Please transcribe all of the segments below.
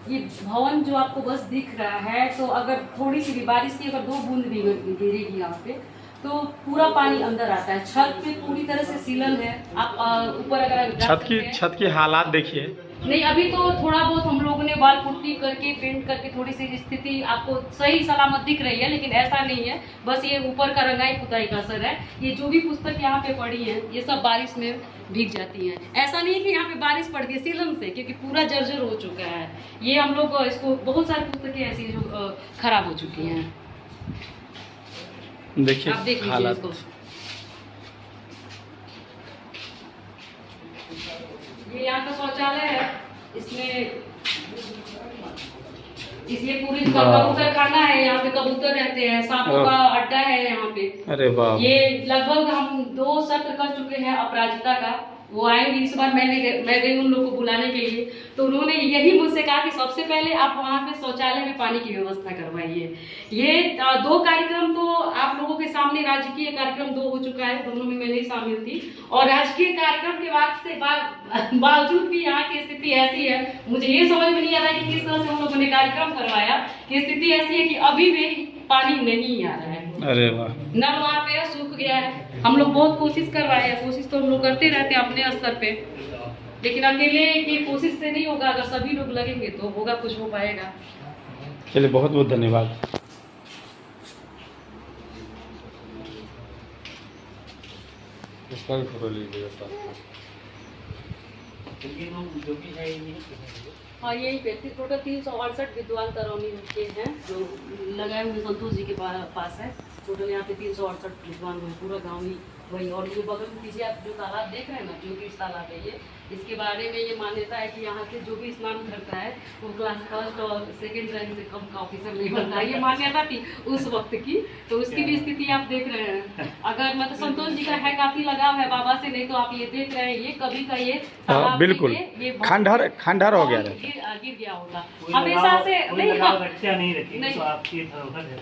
ये भवन जो आपको बस दिख रहा है, तो अगर थोड़ी सी भी बारिश की अगर 2 बूंद भी गिरेगी यहाँ पे तो पूरा पानी अंदर आता है। छत पे पूरी तरह से सीलन है। आप ऊपर अगर छत की हालात देखिए। नहीं, अभी तो थोड़ा बहुत हम लोगों ने वाल पुट्टी करके पेंट करके थोड़ी सी स्थिति आपको सही सलामत दिख रही है, लेकिन ऐसा नहीं है। बस ये ऊपर का रंगाई पुताई का असर है। ये जो भी पुस्तक यहाँ पे पड़ी है ये सब बारिश में भीग जाती हैं। ऐसा नहीं कि यहाँ पे बारिश पड़ती है सीलन से, क्योंकि पूरा जर्जर हो चुका है। ये हम लोग इसको बहुत सारी पुस्तकें ऐसी जो खराब हो चुकी हैं। देखिए आप देख लीजिए हालात। इसको। ये यहाँ का शौचालय है। इसमें इसलिए पूरी कबूतर खाना है। यहाँ पे कबूतर रहते हैं, सांपों का अड्डा है यहाँ पे। अरे वाह। ये लगभग हम 2 सत्र कर चुके हैं अपराजिता का। वो आएंगे इस बार। मैं गई उन लोगों को बुलाने के लिए, तो उन्होंने यही मुझसे कहा कि सबसे पहले आप वहाँ पे शौचालय में पानी की व्यवस्था करवाइए। ये 2 कार्यक्रम तो आप लोगों के सामने, राजकीय कार्यक्रम 2 हो चुका है, दोनों में मैं नहीं शामिल थी। और राजकीय कार्यक्रम के बाद से बावजूद भी यहाँ की स्थिति ऐसी है, मुझे ये समझ में नहीं आ रहा है कि किस तरह से हम लोगों ने कार्यक्रम करवाया कि स्थिति ऐसी है कि अभी भी पानी नहीं आ रहा है। अरे वाह। नल वहाँ पे सूख गया है। हम लोग बहुत कोशिश करवाए हैं, कोशिश तो हम लोग करते रहते हैं अपने स्तर पे, लेकिन अकेले की कोशिश से नहीं होगा। अगर सभी लोग लगेंगे तो होगा, कुछ हो पाएगा। चलिए, बहुत बहुत धन्यवाद। इसका भी फोटो लीजिएगा साथ। हाँ, यही पे टोटल 368 विद्वान तरौनी के हैं जो लगाए हुए संतोष जी के पास है। टोटल यहाँ पे 368 विद्वान हुए, पूरा गाँव ही वही। और ये बगल में पीछे आप जो तालाब देख रहे हैं ना, जो कि तालाब है ये, इसके बारे में ये मान्यता है कि यहाँ से जो भी स्नान करता है वो क्लास 1st और 2nd रैंक से कम का ऑफिसर नहीं बनता है। ये मान्यता थी उस वक्त की, तो उसकी भी स्थिति आप देख रहे हैं। अगर मतलब संतोष जी का है काफी लगाव है बाबा से, नहीं तो आप ये देख रहे हैं ये कभी का ये तालाब बिल्कुल खंडहर हो गया गिर गया होगा हमेशा से। नहीं,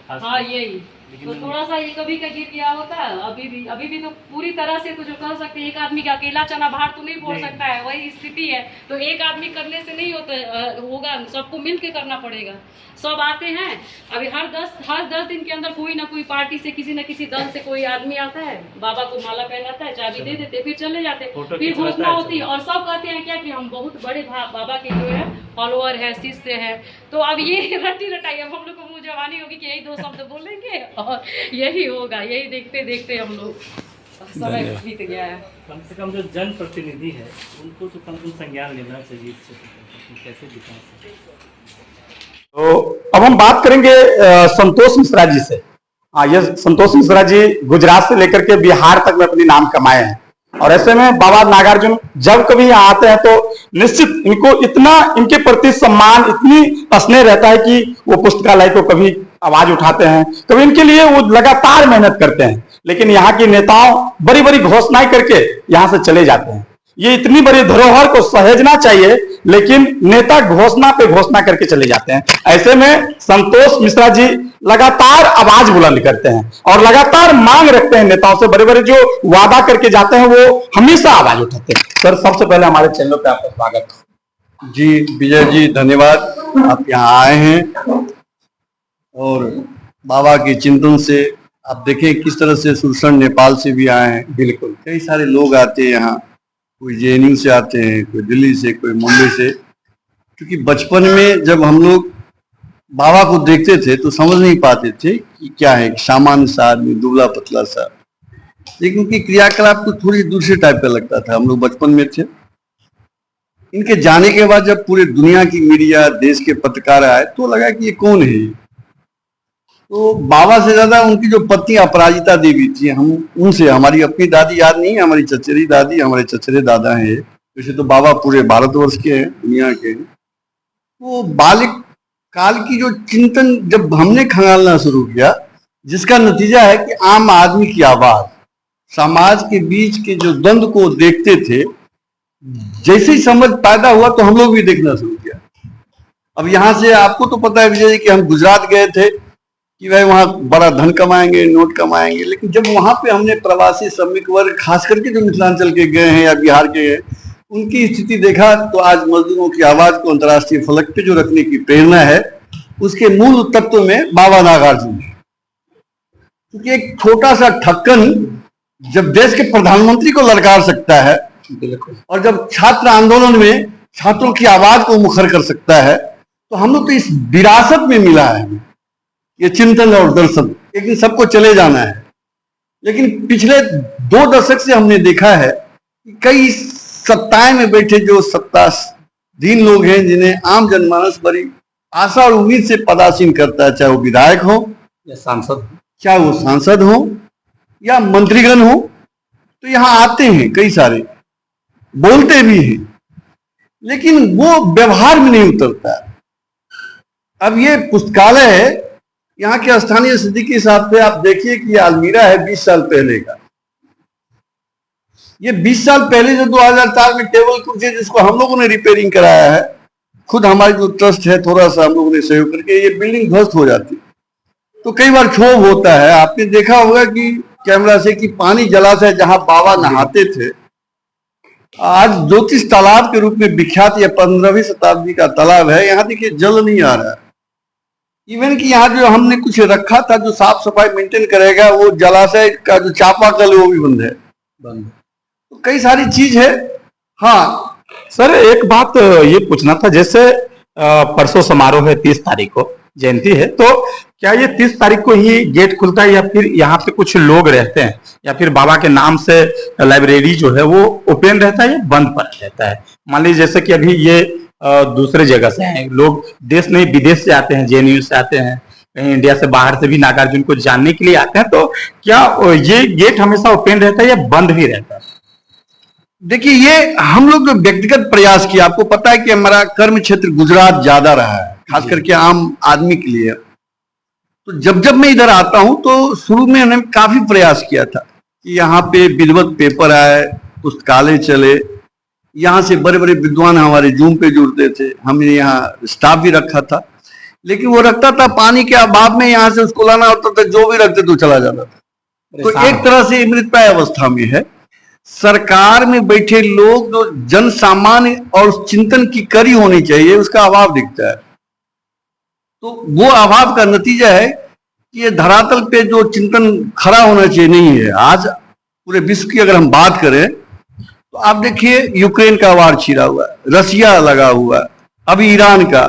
हाँ यही तो थोड़ा सा ये कभी का गिर गया होता है। अभी भी तो पूरी तरह से तो जो कह सकते हैं, एक आदमी का अकेला चना बाहर तो नहीं फोड़ सकता है, वही स्थिति है। तो एक आदमी करने से नहीं होगा, सबको मिल के करना पड़ेगा। सब आते हैं। अभी हर 10 दिन के अंदर कोई ना कोई पार्टी से, किसी न किसी दल से कोई आदमी आता है, बाबा को माला पहनाता है, चाबी दे देते, फिर चले जाते, फिर घोषणा होती है। और सब कहते हैं क्या कि हम बहुत बड़े बाबा के जो है फॉलोअर है, शिष्य है। तो अब ये रटी रटाई, अब हम लोग को मुँह जवानी होगी कि यही 2 शब्द बोलेंगे और यही होगा। यही देखते देखते हम लोग समय बीत गया है। कम से कम जो जन प्रतिनिधि है उनको तो कम से कम संज्ञान लेना चाहिए इससे, कैसे दिखा सकते। तो अब हम बात करेंगे संतोष मिश्रा जी से। हाँ, ये संतोष मिश्रा जी गुजरात से लेकर के बिहार तक में अपनी नाम कमाए हैं। और ऐसे में बाबा नागार्जुन जब कभी यहाँ आते हैं तो निश्चित इनको इतना इनके प्रति सम्मान, इतनी स्नेह रहता है कि वो पुस्तकालय को कभी आवाज उठाते हैं, कभी इनके लिए वो लगातार मेहनत करते हैं। लेकिन यहाँ के नेताओं बड़ी बड़ी घोषणाएं करके यहाँ से चले जाते हैं। ये इतनी बड़ी धरोहर को सहेजना चाहिए, लेकिन नेता घोषणा पे घोषणा करके चले जाते हैं। ऐसे में संतोष मिश्रा जी लगातार आवाज बुलंद करते हैं और लगातार मांग रखते हैं नेताओं से। बड़े बड़े जो वादा करके जाते हैं वो हमेशा आवाज उठाते हैं। सर, सबसे पहले हमारे चैनल पे आपका स्वागत जी। विजय जी धन्यवाद, आप यहाँ आए हैं और बाबा के चिंतन से आप देखें किस तरह से सुरसंड नेपाल से भी आए हैं। बिल्कुल कई सारे लोग आते हैं यहाँ, कोई जेएनयू से आते हैं, कोई दिल्ली से, कोई मुंबई से। क्योंकि बचपन में जब हम लोग बाबा को देखते थे तो समझ नहीं पाते थे कि क्या है, सामान्य सा आदमी, दुबला पतला सा, लेकिन उनकी क्रियाकलाप को थोड़ी दूसरे टाइप का लगता था। हम लोग बचपन में थे। इनके जाने के बाद जब पूरे दुनिया की मीडिया, देश के पत्रकार आए तो लगा कि ये कौन है। तो बाबा से ज्यादा उनकी जो पत्नी अपराजिता देवी थी, हम उनसे, हमारी अपनी दादी याद नहीं है, हमारी चचेरी दादी, हमारे चचेरे दादा हैं। वैसे तो बाबा पूरे भारतवर्ष के हैं, दुनिया के हैं। वो बालिक काल की जो चिंतन जब हमने खंगालना शुरू किया, जिसका नतीजा है कि आम आदमी की आवाज, समाज के बीच के जो द्वंद्व को देखते थे, जैसे ही समझ पैदा हुआ तो हम लोग भी देखना शुरू किया। अब यहाँ से आपको तो पता है विजय जी कि हम गुजरात गए थे कि भाई वहाँ बड़ा धन कमाएंगे, नोट कमाएंगे, लेकिन जब वहाँ पे हमने प्रवासी श्रमिक वर्ग, खास करके जो मिथिलांचल के गए हैं या बिहार के गए, उनकी स्थिति देखा तो आज मजदूरों की आवाज को अंतर्राष्ट्रीय फलक पे जो रखने की प्रेरणा है, उसके मूल तत्व में बाबा नागार्जुन है। क्योंकि एक छोटा सा ठक्कन जब देश के प्रधानमंत्री को ललकार सकता है, और जब छात्र आंदोलन में छात्रों की आवाज को मुखर कर सकता है, तो हम लोग तो इस विरासत में मिला है ये चिंतन और दर्शन। एक दिन सबको चले जाना है, लेकिन पिछले 2 दशक से हमने देखा है कि कई सत्ताएं में बैठे जो सत्ताधीन लोग हैं, जिन्हें आम जनमानस बड़ी आशा और उम्मीद से पदासीन करता है, चाहे वो विधायक हो या सांसद, चाहे वो सांसद हो या मंत्रीगण हो, तो यहाँ आते हैं कई सारे, बोलते भी हैं, लेकिन वो व्यवहार में नहीं उतरता। अब ये पुस्तकालय है, यहाँ के स्थानीय स्थिति के हिसाब से आप देखिए कि अलमीरा है 20 साल पहले का। ये 20 साल पहले जो 2004 में टेबल कुर्सी जिसको हम लोगों ने रिपेयरिंग कराया है, खुद हमारी जो ट्रस्ट है थोड़ा सा हम लोगों ने सहयोग करके, ये बिल्डिंग ध्वस्त हो जाती, तो कई बार क्षोभ होता है। आपने देखा होगा कि कैमरा से कि पानी जलाशय जहां बाबा नहाते थे, आज ज्योतिष तालाब के रूप में विख्यात यह 15वीं शताब्दी का तालाब है। यहाँ देखिए जल नहीं आ रहा है। इवन कि यहाँ जो हमने कुछ रखा था जो साफ सफाई मेंटेन करेगा, वो जलाशय का जो चापाकल है वो भी बंद है। तो कई सारी चीज है। हाँ सर, एक बात ये पूछना था, जैसे परसों समारोह है, 30 तारीख को जयंती है, तो क्या ये 30 तारीख को ही गेट खुलता है या फिर यहाँ पे कुछ लोग रहते हैं, या फिर बाबा के नाम से लाइब्रेरी जो है वो ओपन रहता है या बंद पड़ा रहता है? मान लीजिए जैसे कि अभी ये दूसरे जगह से हैं लोग, देश नहीं विदेश से आते हैं, JNU से आते हैं, कहीं इंडिया से बाहर से भी नागार्जुन को जानने के लिए आते हैं, तो क्या ये गेट हमेशा ओपन रहता है या बंद भी रहता है? देखिए, ये हम लोग जो व्यक्तिगत प्रयास किया, आपको पता है कि हमारा कर्म क्षेत्र गुजरात ज्यादा रहा है, खास करके आम आदमी के लिए। तो जब मैं इधर आता हूं तो शुरू में हमने काफी प्रयास किया था कि यहाँ पे विधिवत पेपर आए, पुस्तकालय चले, यहाँ से बड़े बड़े विद्वान हमारे जूम पे जुड़ते थे, हमने यहाँ स्टाफ भी रखा था, लेकिन वो रखता था पानी के अभाव में, यहाँ से उसको लाना होता था, जो भी रखते तो चला जाता था। तो एक तरह से मृतप्राय अवस्था में है। सरकार में बैठे लोग जो जन सामान्य और चिंतन की कड़ी होनी चाहिए, उसका अभाव दिखता है। तो वो अभाव का नतीजा है कि ये धरातल पे जो चिंतन खड़ा होना चाहिए नहीं है। आज पूरे विश्व की अगर हम बात करें तो आप देखिए, यूक्रेन का वार छिड़ा हुआ है, रसिया लगा हुआ है, अभी ईरान का,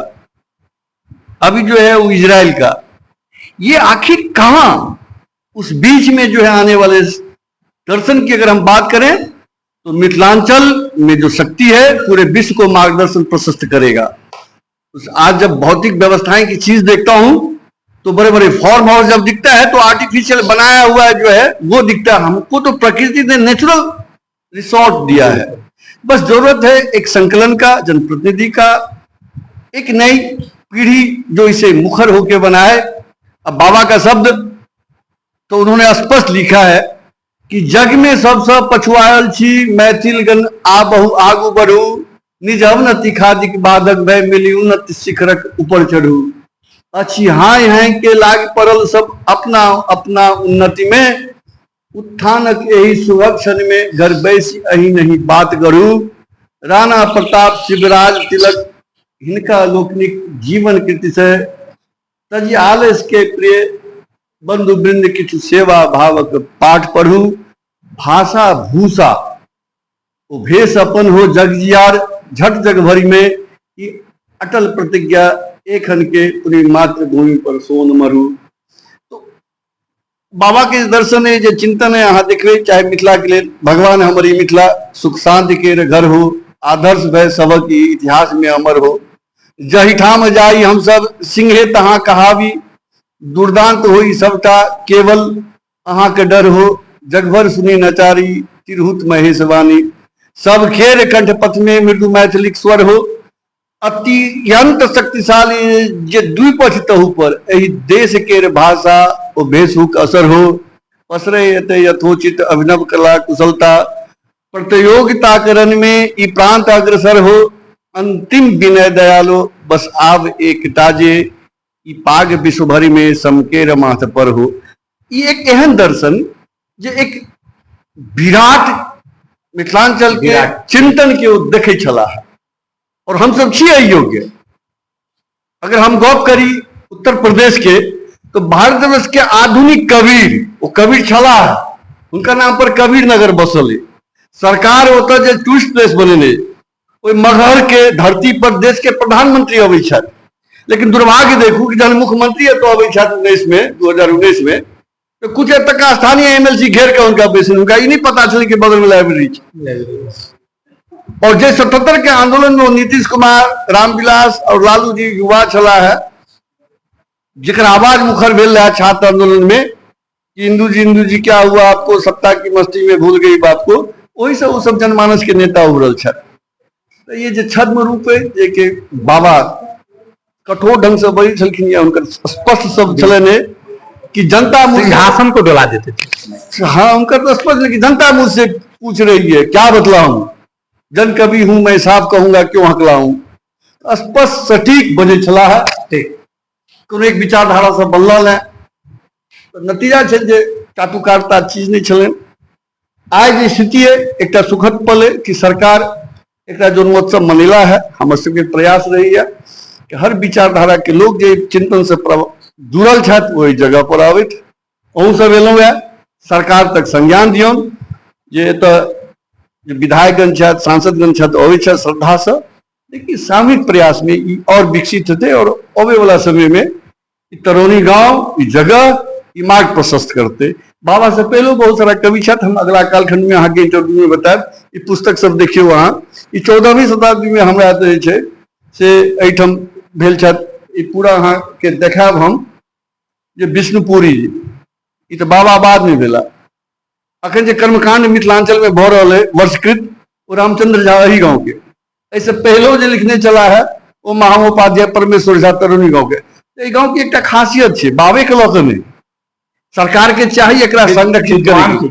अभी जो है वो इजराइल का। ये आखिर कहां उस बीच में जो है आने वाले दर्शन की अगर हम बात करें तो मिथिलांचल में जो शक्ति है पूरे विश्व को मार्गदर्शन प्रशस्त करेगा। आज जब भौतिक व्यवस्थाएं की चीज देखता हूं तो बड़े बड़े फार्म हाउस जब दिखता है तो आर्टिफिशियल बनाया हुआ जो है वो दिखता है। हमको तो प्रकृति ने नेचुरल रिसोर्ट दिया है, बस जरूरत है एक संकलन का, जनप्रतिनिधि का, एक नई पीढ़ी जो इसे मुखर होकर बनाए। अब बाबा का शब्द तो उन्होंने स्पष्ट लिखा है कि जग में सबसे पछुआयल छी, मैथिलगण आबहु आगू बढ़ू, निज अवनति खादिक बाधक भय मिली, उन्नति शिखरक ऊपर चढ़ू। अच्छी हाय हैं के लाग पड़ल सब अपना अपना उन्नति में, उत्थानक यही सुभक्षण में घर बैसी अही नहीं बात गढ़ू। राणा प्रताप शिवराज तिलक हिनका लोकनिक जीवन कृति से, तजी आलस के प्रिय बंधु वृंद किछु सेवा भावक पाठ पढ़ू। भाषा भूषा वो भेष अपन हो जग जियार, झट जग भरी में कि अटल प्रतिज्ञा एखन के पूरी मातृभूमि पर सोन मरु। तो बाबा के दर्शन है, जो चिंतन है यहाँ दिख रहे, चाहे मिथिला के लिए भगवान हमारी मिथिला सुख शांति के घर हो, आदर्श भय सबक इतिहास में अमर हो। जही ठाम जाई हम सब सिंहे तहाँ कहावी, दुर्दांत होई सबटा केवल अहाँ के डर हो। जगभर सुनी नचारी तिरहुत महेश वाणी, सब खेर कंठ पथ में मृदु मैथिलिक स्वर हो। अत्यंत शक्तिशाली जे द्विपथ तहु पर, एही देश के भाषा ओ भेषुक असर हो। पसरे यथोचित अभिनव कला कुशलता, प्रतियोगिता करण में ई प्रांत अग्रसर हो। अंतिम विनय दयालो बस आव एक ताजे, ई पाग विश्व भरी में समकेर माथ पर हो। ये एक एहन दर्शन जो एक विराट मिथिलांचल के चिंतन के देखे छला है और हम सब छियै योग्य। अगर हम गप करी उत्तर प्रदेश के तो भारतवर्ष के आधुनिक कबीर, वो कबीर छला है, उनका नाम पर कबीर नगर बसल है। सरकार होता जो टूरिस्ट प्लेस बनेने ओई मगहर के धरती पर देश के प्रधानमंत्री अबै छथि, लेकिन दुर्भाग्य देखू कि जहन मुख्यमंत्री तो अबै छथि 2019 में तो कुछ तक स्थानीय एमएलसी घेर के उनका बैसन, उनका ये नहीं पता चले कि बगल में लाइब्रेरी है। और जो 77 के आंदोलन में नीतीश कुमार, रामविलास और लालू जी युवा चला है, जिकर आवाज मुखर भेल रहा छात्र आंदोलन में कि इंदू जी क्या हुआ आपको, सत्ता की मस्ती में भूल गई बात को, वही सब वो सब जनमानस के नेता उभरल छथि। तो ये जो छद्म रूप है जे के बाबा कठोर ढंग से बड़ी छलखिन या उनका स्पष्ट सब चलन है कि जनता सिंहासन को डुला देते थे। हाँ, उनका तो स्पष्ट है कि जनता मुझसे पूछ रही है क्या बतलाऊं, जन कवि हूं मैं साफ कहूंगा क्यों हकलाऊं। स्पष्ट सटीक बने छला है, ठीक कोनो एक विचारधारा से बनल है। तो नतीजा छै जे चाटुकारिता चीज नहीं छलन। आज जे स्थिति है एक सुखद पल है कि सरकार एक जन्मोत्सव मनेला है। हमर सबके प्रयास रही है कि हर विचारधारा के लोग जे चिंतन से जुड़ल छथि वही जगह पर आबैत अहूँ सब एलहुँ है, सरकार तक संज्ञान दियौन जे एतऽ विधायकगण छथि, सांसदगण छथि अबै छथि श्रद्धा से, लेकिन सामूहिक प्रयास में ई और विकसित हेतै और अबै वाला समय में तरौनी गांव ई जगह ई मार्ग प्रशस्त करते। बाबा से पहले बहुत सारा कवि छथि, हम अगला कालखंड में अहाँ के इंटरव्यू में बतायब। ई पुस्तक सब देखियो अहाँ, ई 14वीं शताब्दी में हमरा जे छै से एहिठाम भेल छथि। ई पूरा अहाँ के देखायब हम जे विष्णुपुरी जी, ई तो बाबा बाद में भेला। अखन जे कर्मकांड मिथिलांचल में भऽ रहल है वर्षकृत, वो रामचंद्र झा एही गाँव के, ऐसे पहलो जो लिखने चला है वो महामोपाध्याय परमेश्वर झा तरौनी गाँव के। एहि गाँव की एक खासियत है, बाबे के लऽ नहीं, सरकार के चाहिए एकरा संरक्षित करने,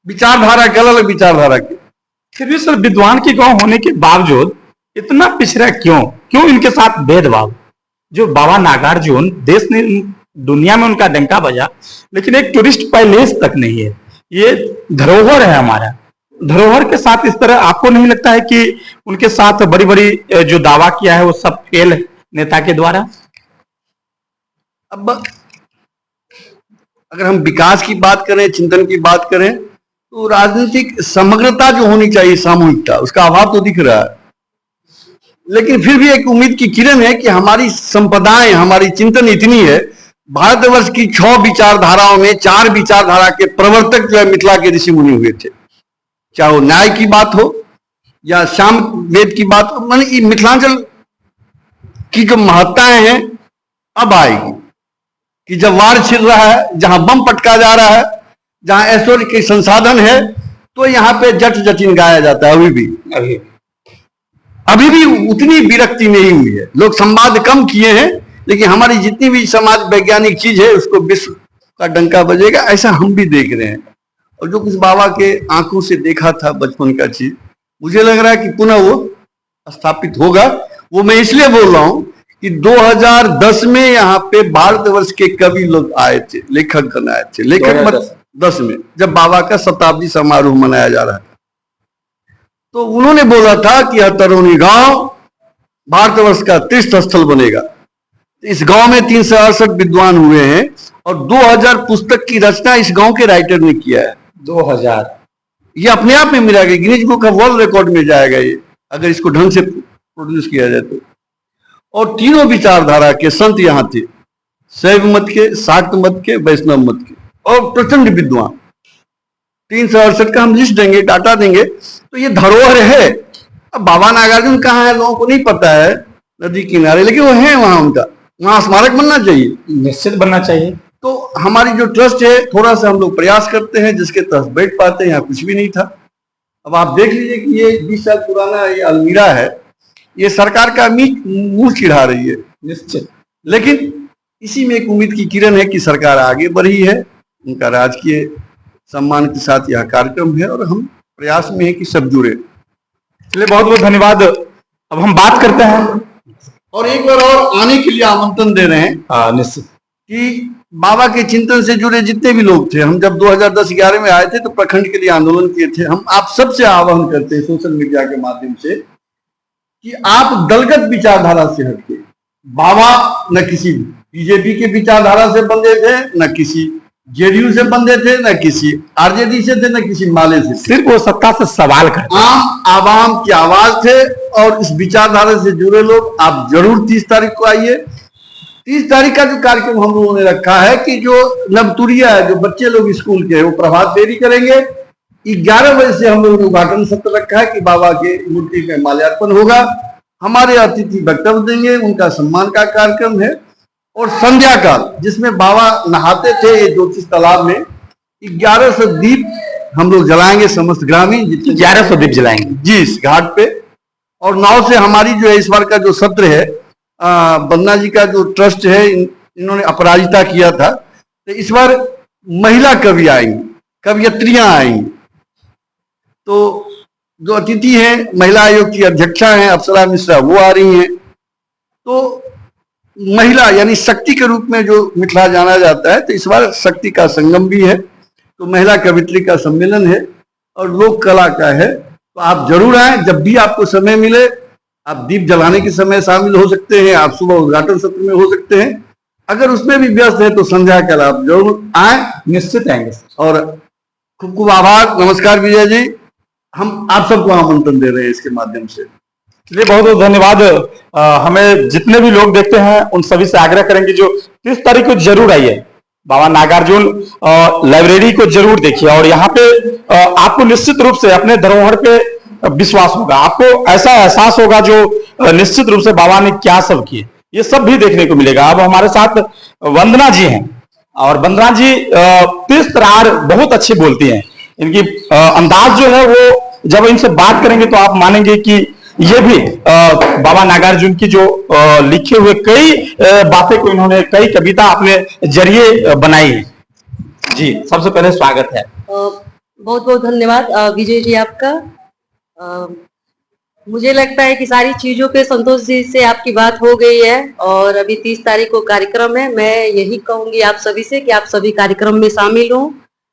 विचारधारा के अलग विचारधारा के। फिर भी सर विद्वान की गांव होने के बावजूद इतना पिछड़ा क्यों इनके साथ भेदभाव? जो बाबा नागार्जुन देश ने दुनिया में उनका डंका बजा, लेकिन एक टूरिस्ट पैलेस तक नहीं है। ये धरोहर है हमारा, धरोहर के साथ इस तरह आपको नहीं लगता है कि उनके साथ बड़ी बड़ी जो दावा किया है वो सब फेल नेता के द्वारा? अब अगर हम विकास की बात करें, चिंतन की बात करें, तो राजनीतिक समग्रता जो होनी चाहिए, सामूहिकता, उसका अभाव तो दिख रहा है। लेकिन फिर भी एक उम्मीद की किरण है कि हमारी संपदाएं, हमारी चिंतन इतनी है। भारतवर्ष की 6 विचारधाराओं में 4 विचारधारा के प्रवर्तक जो है मिथिला के ऋषि मुनि हुए थे, चाहे वो न्याय की बात हो या श्याम वेद की बात हो। माने मिथिलांचल की जो महत्ताएं हैं अब आएगी कि जब वार छिड़ रहा है, जहां बम पटका जा रहा है, जहां ऐश्वर्य के संसाधन है, तो यहाँ पे जट जटिन गाया जाता है। अभी भी उतनी विरक्ति नहीं हुई है। लोग संवाद कम किए हैं, लेकिन हमारी जितनी भी समाज वैज्ञानिक चीज है उसको विश्व का डंका बजेगा, ऐसा हम भी देख रहे हैं। और जो कुछ बाबा के आंखों से देखा था बचपन का चीज, मुझे लग रहा है कि पुनः वो स्थापित होगा। वो मैं इसलिए बोल रहा हूं कि 2010 में यहाँ पे भारतवर्ष के कवि लोग आए थे, लेखक आए थे, लेखक 10 में जब बाबा का शताब्दी समारोह मनाया जा रहा था, तो उन्होंने बोला था कि यह तरौनी गांव भारतवर्ष का तीर्थ स्थल बनेगा। इस गांव में 368 विद्वान हुए हैं और 2000 पुस्तक की रचना इस गांव के राइटर ने किया है। 2000 ये अपने आप में मिला गया, Guinness book of world record में जाएगा ये, अगर इसको ढंग से प्रोड्यूस किया जाए तो। और तीनों विचारधारा के संत यहाँ थे, शैव मत के, शाक्त मत के, वैष्णव मत के, और प्रचंड विद्वान। 368 का हम लिस्ट देंगे, डाटा देंगे। तो ये धरोहर है। अब बाबा नागार्जुन कहाँ है लोगों को नहीं पता है, नदी किनारे, लेकिन वो है वहां, उनका वहां स्मारक बनना चाहिए, निश्चित बनना चाहिए। तो हमारी जो ट्रस्ट है, थोड़ा सा हम लोग प्रयास करते हैं जिसके तहत बैठ पाते हैं। यहाँ कुछ भी नहीं था। अब आप देख लीजिए कि ये 20 साल पुराना ये अलमीरा है, ये सरकार का मुंह चिढ़ा रही है निश्चित। लेकिन इसी में एक उम्मीद की किरण है कि सरकार आगे बढ़ी है, उनका राजकीय सम्मान के साथ यह कार्यक्रम है और हम प्रयास में है कि सब जुड़े। चलिए, बहुत बहुत धन्यवाद। अब हम बात करते हैं और एक बार और आने के लिए आमंत्रण दे रहे हैं निश्चित कि बाबा के चिंतन से जुड़े जितने भी लोग थे, हम जब 2010-11 में आए थे तो प्रखंड के लिए आंदोलन किए थे। हम आप सबसे आह्वान करते हैं सोशल मीडिया के माध्यम से कि आप दलगत विचारधारा से हटके, बाबा न किसी बीजेपी के विचारधारा से बंधे थे, न किसी जेडीयू से बंधे थे, न किसी आरजेडी से थे, न किसी माले से, सिर्फ वो सत्ता से सवाल करते आम आवाम की आवाज थे। और इस विचारधारा से जुड़े लोग आप जरूर 30 तारीख को आइए। 30 तारीख का जो कार्यक्रम हम लोगों ने रखा है कि जो नवतुरिया है, जो बच्चे लोग स्कूल के हैं, वो प्रभात फेरी करेंगे। 11 बजे से हम लोगों ने उद्घाटन सत्र रखा है कि बाबा के मूर्ति में माल्यार्पण होगा, हमारे अतिथि वक्तव्य देंगे, उनका सम्मान का कार्यक्रम है। और संध्या काल जिसमें बाबा नहाते थे ये ज्योतिष तालाब में, 1100 दीप हम लोग जलाएंगे, समस्त ग्रामीण जितने 1100 दीप जलाएंगे जी इस घाट पे। और नाव से हमारी जो है इस बार का जो सत्र है, बन्ना जी का जो ट्रस्ट है, इन्होंने अपराजिता किया था, तो इस बार महिला कवि आएंगी, कवियत्रियां आएंगी। तो जो अतिथि हैं, महिला आयोग की अध्यक्षा हैं अप्सरा मिश्रा, वो आ रही हैं। तो महिला यानी शक्ति के रूप में जो मिथिला जाना जाता है, तो इस बार शक्ति का संगम भी है। तो महिला कवित्री का सम्मेलन है और लोक कला का है। तो आप जरूर आए, जब भी आपको समय मिले। आप दीप जलाने के समय शामिल हो सकते हैं, आप सुबह उद्घाटन सत्र में हो सकते हैं, अगर उसमें भी व्यस्त है तो संध्या काल आप जरूर आए, निश्चित आएंगे। और खूब खूब आभार, नमस्कार विजय जी, हम आप सबको आमंत्रण दे रहे हैं इसके माध्यम से। चलिए, बहुत बहुत धन्यवाद। हमें जितने भी लोग देखते हैं उन सभी से आग्रह करेंगे जो 30 तारीख को जरूर आइए, बाबा नागार्जुन लाइब्रेरी को जरूर देखिए। और यहाँ पे आपको निश्चित रूप से अपने धरोहर पे विश्वास होगा, आपको ऐसा एहसास होगा जो निश्चित रूप से बाबा ने क्या सब किए, ये सब भी देखने को मिलेगा। अब हमारे साथ वंदना जी हैं, और वंदना जी तीस तरार बहुत अच्छी बोलती हैं। इनकी अंदाज जो है वो जब इनसे बात करेंगे तो आप मानेंगे कि ये भी बाबा नागार्जुन की जो लिखे हुए कई बातें को इन्होंने, कई कविता अपने जरिए बनाई है। जी, सबसे पहले स्वागत है। बहुत बहुत धन्यवाद विजय जी आपका। मुझे लगता है कि सारी चीजों पे संतोष जी से आपकी बात हो गई है, और अभी 30 तारीख को कार्यक्रम है। मैं यही कहूंगी आप सभी से कि आप सभी कार्यक्रम में शामिल हो।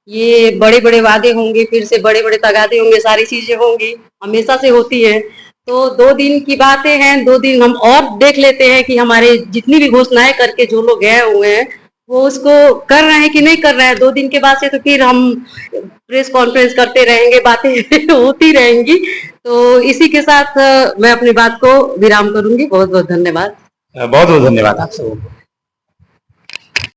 ये बड़े बड़े वादे होंगे, फिर से बड़े बड़े तगादे होंगे, सारी चीजें होंगी, हमेशा से होती है। तो 2 दिन की बातें हैं, 2 दिन हम और देख लेते हैं कि हमारे जितनी भी घोषणाएं करके जो लोग गए हुए हैं वो उसको कर रहे हैं कि नहीं कर रहे हैं। 2 दिन के बाद से तो फिर हम प्रेस कॉन्फ्रेंस करते रहेंगे, बातें होती रहेंगी। तो इसी के साथ मैं अपनी बात को विराम करूंगी। बहुत बहुत धन्यवाद। बहुत बहुत धन्यवाद आप सबको।